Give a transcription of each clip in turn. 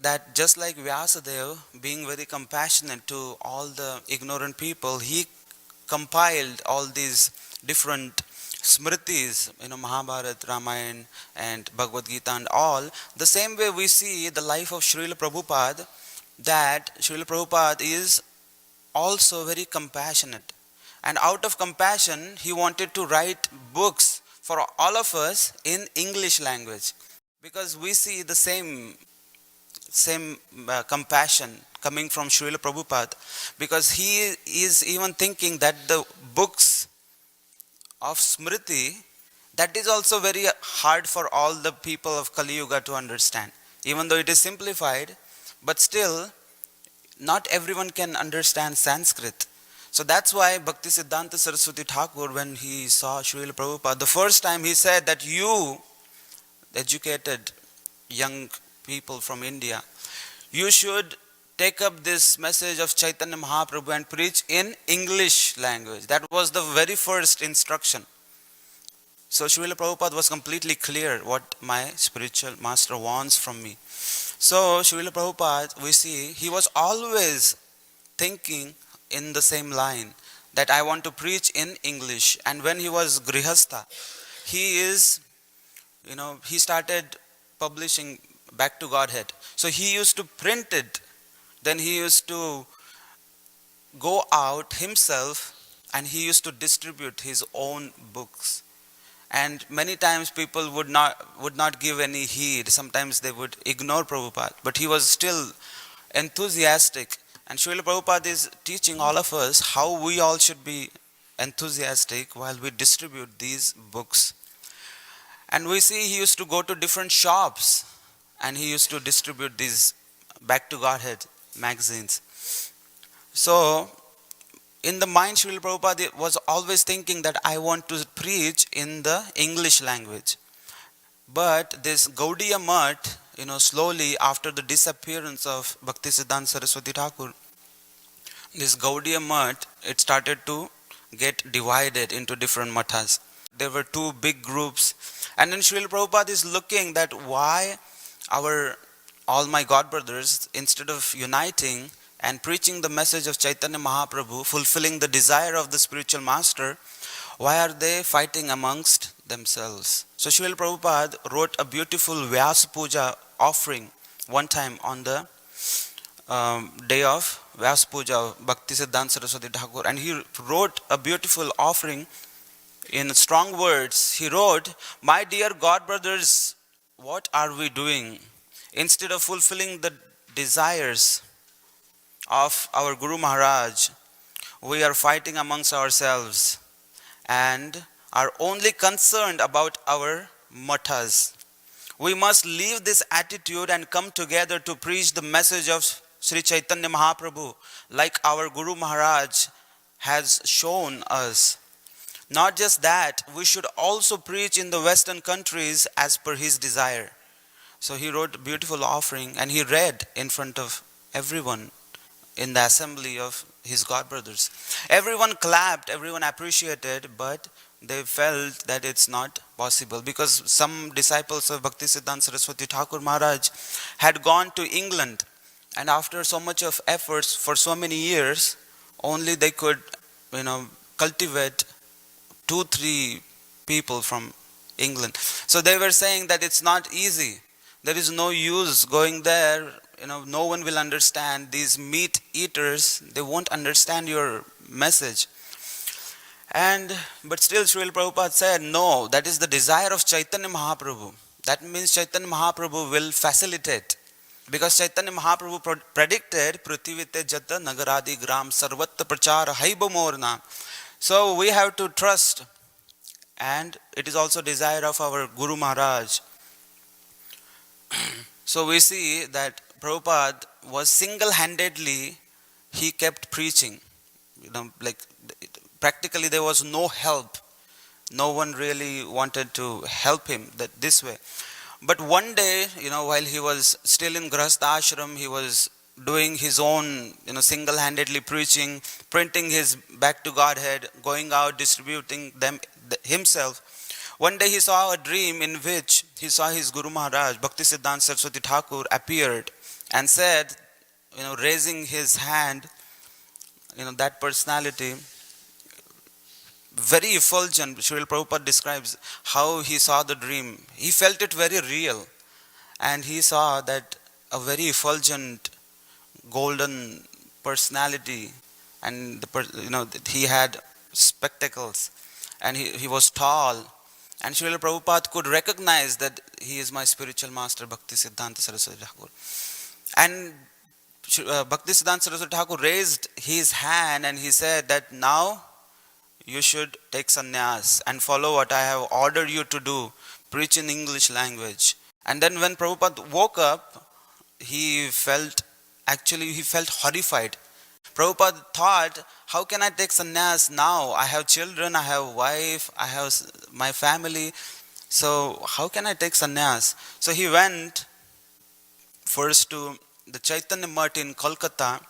that just like Vyasadeva, being very compassionate to all the ignorant people, he compiled all these different smritis, Mahabharata, Ramayana, and Bhagavad Gita and all. The same way we see the life of Srila Prabhupada, that Srila Prabhupada is also very compassionate. And out of compassion, he wanted to write books for all of us in English language. Because we see the same compassion coming from Srila Prabhupada, because he is even thinking that the books of Smriti, that is also very hard for all the people of Kali Yuga to understand. Even though it is simplified, but still not everyone can understand Sanskrit. So that's why Bhaktisiddhanta Saraswati Thakur, when he saw Srila Prabhupada, the first time he said that you, educated young people from India, you should take up this message of Chaitanya Mahaprabhu and preach in English language. That was the very first instruction. So Srila Prabhupada was completely clear what my spiritual master wants from me. So Srila Prabhupada, we see, he was always thinking in the same line, that I want to preach in English. And when he was Grihastha, he started publishing Back to Godhead. So he used to print it, then he used to go out himself and he used to distribute his own books. And many times people would not give any heed. Sometimes they would ignore Prabhupada, but he was still enthusiastic. And Srila Prabhupada is teaching all of us how we all should be enthusiastic while we distribute these books. And we see he used to go to different shops and he used to distribute these Back to Godhead magazines. So in the mind, Srila Prabhupada was always thinking that I want to preach in the English language. But this Gaudiya Math, slowly after the disappearance of Bhaktisiddhanta Saraswati Thakur, this Gaudiya Math, it started to get divided into different mathas. There were two big groups. And then Srila Prabhupada is looking that why all my God brothers, instead of uniting and preaching the message of Chaitanya Mahaprabhu, fulfilling the desire of the spiritual master, why are they fighting amongst themselves? So Srila Prabhupada wrote a beautiful Vyasa Puja offering one time on the day of Vyasa Puja of Bhaktisiddhanta Saraswati Thakur, and he wrote a beautiful offering in strong words. He wrote, my dear God brothers, what are we doing? Instead of fulfilling the desires of our Guru Maharaj, we are fighting amongst ourselves and are only concerned about our mathas. We must leave this attitude and come together to preach the message of Sri Chaitanya Mahaprabhu like our Guru Maharaj has shown us. Not just that, we should also preach in the Western countries as per his desire. So he wrote a beautiful offering and he read in front of everyone in the assembly of his God brothers. Everyone clapped, everyone appreciated, but they felt that it's not possible because some disciples of Bhaktisiddhanta Saraswati Thakur Maharaj had gone to England, and after so much of efforts for so many years, only they could cultivate 2-3 people from England. So they were saying that it's not easy. There is no use going there. No one will understand. These meat eaters, they won't understand your message. But still Srila Prabhupada said, no, that is the desire of Chaitanya Mahaprabhu. That means Chaitanya Mahaprabhu will facilitate. Because Chaitanya Mahaprabhu predicted, Prithivite Jata Nagaradi Gram Sarvatta Prachara Haiba Morna. So we have to trust. And it is also desire of our Guru Maharaj. So we see that Prabhupada was single-handedly, he kept preaching. Practically there was no help. No one really wanted to help him this way. But one day, while he was still in Grihastha Ashram, he was doing his own, single-handedly preaching, printing his Back to Godhead, going out, distributing them himself. One day he saw a dream in which he saw his Guru Maharaj, Bhaktisiddhanta Saraswati Thakur, appeared and said, raising his hand, that personality, very effulgent. Srila Prabhupada describes how he saw the dream. He felt it very real, and he saw that a very effulgent golden personality, and he had spectacles, and he was tall, and Srila Prabhupada could recognize that he is my spiritual master, Bhakti Siddhanta Saraswati Thakur. And Bhakti Siddhanta Saraswati Thakur raised his hand and he said that now you should take sannyas and follow what I have ordered you to do, preach in English language. And then when Prabhupada woke up, he felt horrified. Prabhupada thought, how can I take sannyas now? I have children, I have wife, I have my family. So how can I take sannyas? So he went first to the Chaitanya Mutt in Kolkata,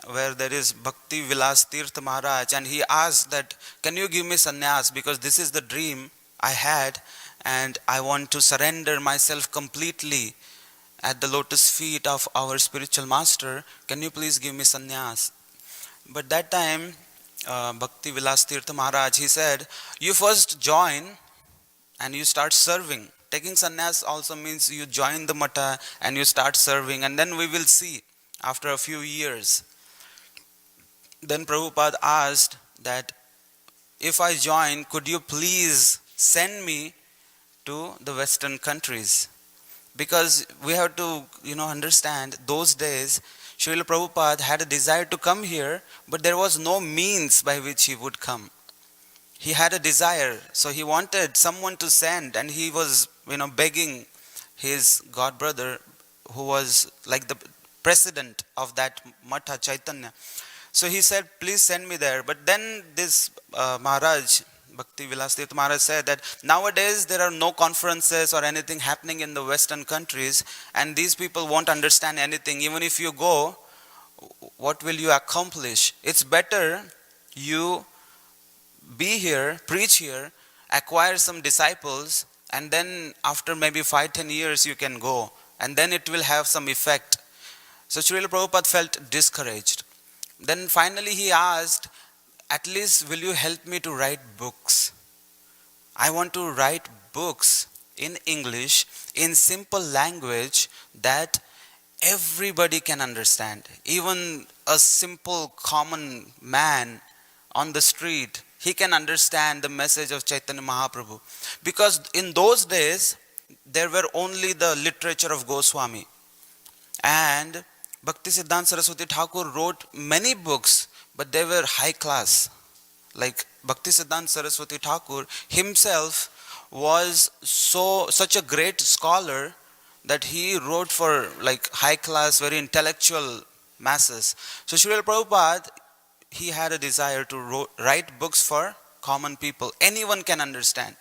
where there is Bhakti Vilas Tirtha Maharaj, and he asked that, can you give me sannyas, because this is the dream I had and I want to surrender myself completely at the lotus feet of our spiritual master. Can you please give me sannyas? But that time Bhakti Vilas Tirtha Maharaj, he said, you first join and you start serving. Taking sannyas also means you join the mata and you start serving, and then we will see after a few years. Then Prabhupada asked that, if I join, could you please send me to the Western countries? Because we have to, understand, those days, Srila Prabhupada had a desire to come here, but there was no means by which he would come. He had a desire, so he wanted someone to send, and he was, begging his god brother, who was like the president of that Matha Chaitanya. So he said, please send me there. But then this Maharaj, Bhakti Vilas Tirtha Maharaj, said that nowadays there are no conferences or anything happening in the Western countries, and these people won't understand anything. Even if you go, what will you accomplish? It's better you be here, preach here, acquire some disciples, and then after maybe 5-10 years you can go, and then it will have some effect. So Srila Prabhupada felt discouraged. Then finally he asked, at least will you help me to write books? I want to write books in English, in simple language that everybody can understand. Even a simple common man on the street, he can understand the message of Chaitanya Mahaprabhu. Because in those days, there were only the literature of Goswami. And Bhakti Siddhanta Saraswati Thakur wrote many books, but they were high class. Like Bhakti Siddhanta Saraswati Thakur himself was such a great scholar that he wrote for like high class, very intellectual masses. So Srila Prabhupada, he had a desire to write books for common people. Anyone can understand.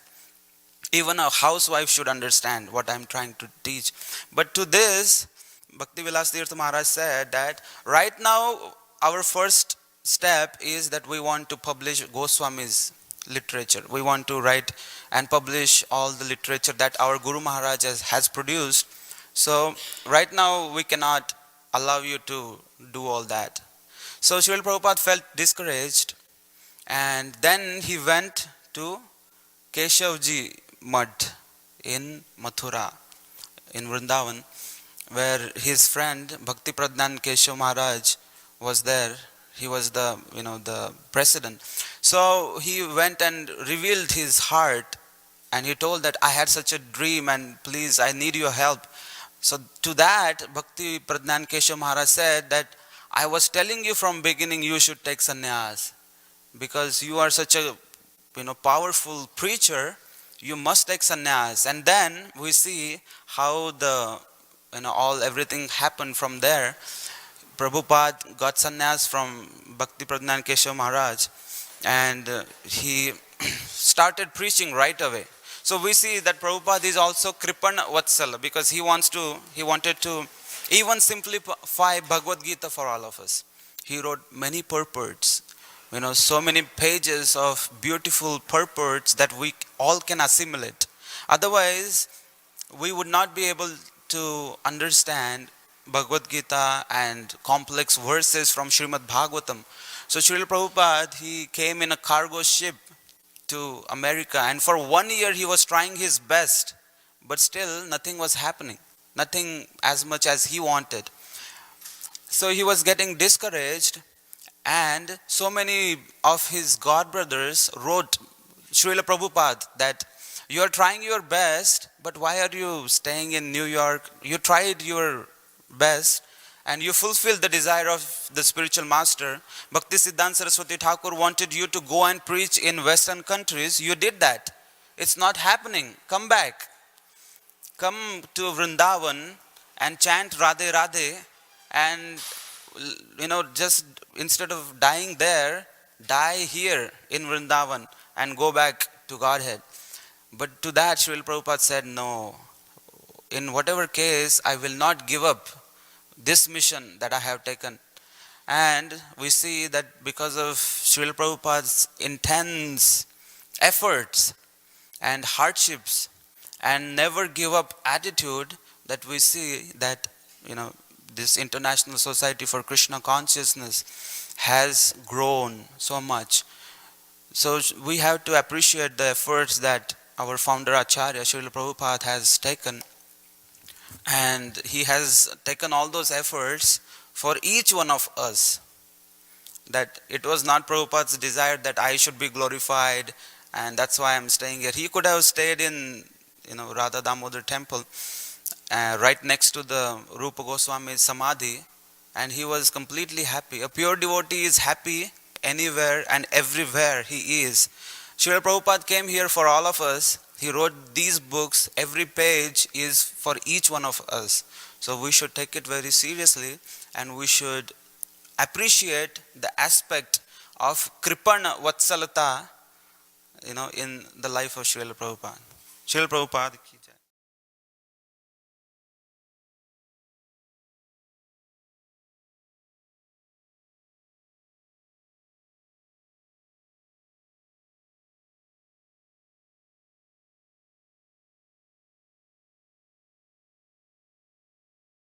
Even a housewife should understand what I'm trying to teach. But to this, Bhakti Vilas Tirtha Maharaj said that right now our first step is that we want to publish Goswami's literature. We want to write and publish all the literature that our Guru Maharaj has produced. So right now we cannot allow you to do all that. So Srila Prabhupada felt discouraged, and then he went to Keshavji Mutt in Mathura, in Vrindavan, where his friend Bhakti Pradhan Keshav Maharaj was there. He was the president. So he went and revealed his heart, and he told that I had such a dream and please I need your help. So to that Bhakti Pradhan Keshav Maharaj said that I was telling you from beginning you should take sannyas, because you are such a powerful preacher, you must take sannyas. And then we see how the everything happened from there. Prabhupada got sannyas from Bhakti Pradhan Keshav Maharaj, and he started preaching right away. So we see that Prabhupada is also Kripana Vatsala, because he wanted to even simplify Bhagavad Gita for all of us. He wrote many purports, so many pages of beautiful purports that we all can assimilate. Otherwise, we would not be able to understand Bhagavad Gita and complex verses from Srimad Bhagavatam. So Srila Prabhupada, he came in a cargo ship to America, and for 1 year he was trying his best, but still nothing was happening, nothing as much as he wanted. So he was getting discouraged, and so many of his god brothers wrote Srila Prabhupada that you are trying your best, but why are you staying in New York? You tried your best and you fulfilled the desire of the spiritual master. Bhakti Siddhanta Saraswati Thakur wanted you to go and preach in Western countries. You did that. It's not happening. Come back. Come to Vrindavan and chant Radhe Radhe, and just instead of dying there, die here in Vrindavan and go back to Godhead. But to that, Srila Prabhupada said, no, in whatever case, I will not give up this mission that I have taken. And we see that because of Srila Prabhupada's intense efforts and hardships and never give up attitude, that we see that this International Society for Krishna Consciousness has grown so much. So we have to appreciate the efforts that our founder Acharya Srila Prabhupada has taken, and he has taken all those efforts for each one of us. That it was not Prabhupada's desire that I should be glorified, and that's why I'm staying here. He could have stayed in Radha Damodar temple right next to the Rupa Goswami's Samadhi, and he was completely happy. A pure devotee is happy anywhere and everywhere he is. Srila Prabhupada came here for all of us. He wrote these books. Every page is for each one of us. So we should take it very seriously, and we should appreciate the aspect of Kripana Vatsalata in the life of Srila Prabhupada. Srila Prabhupada ki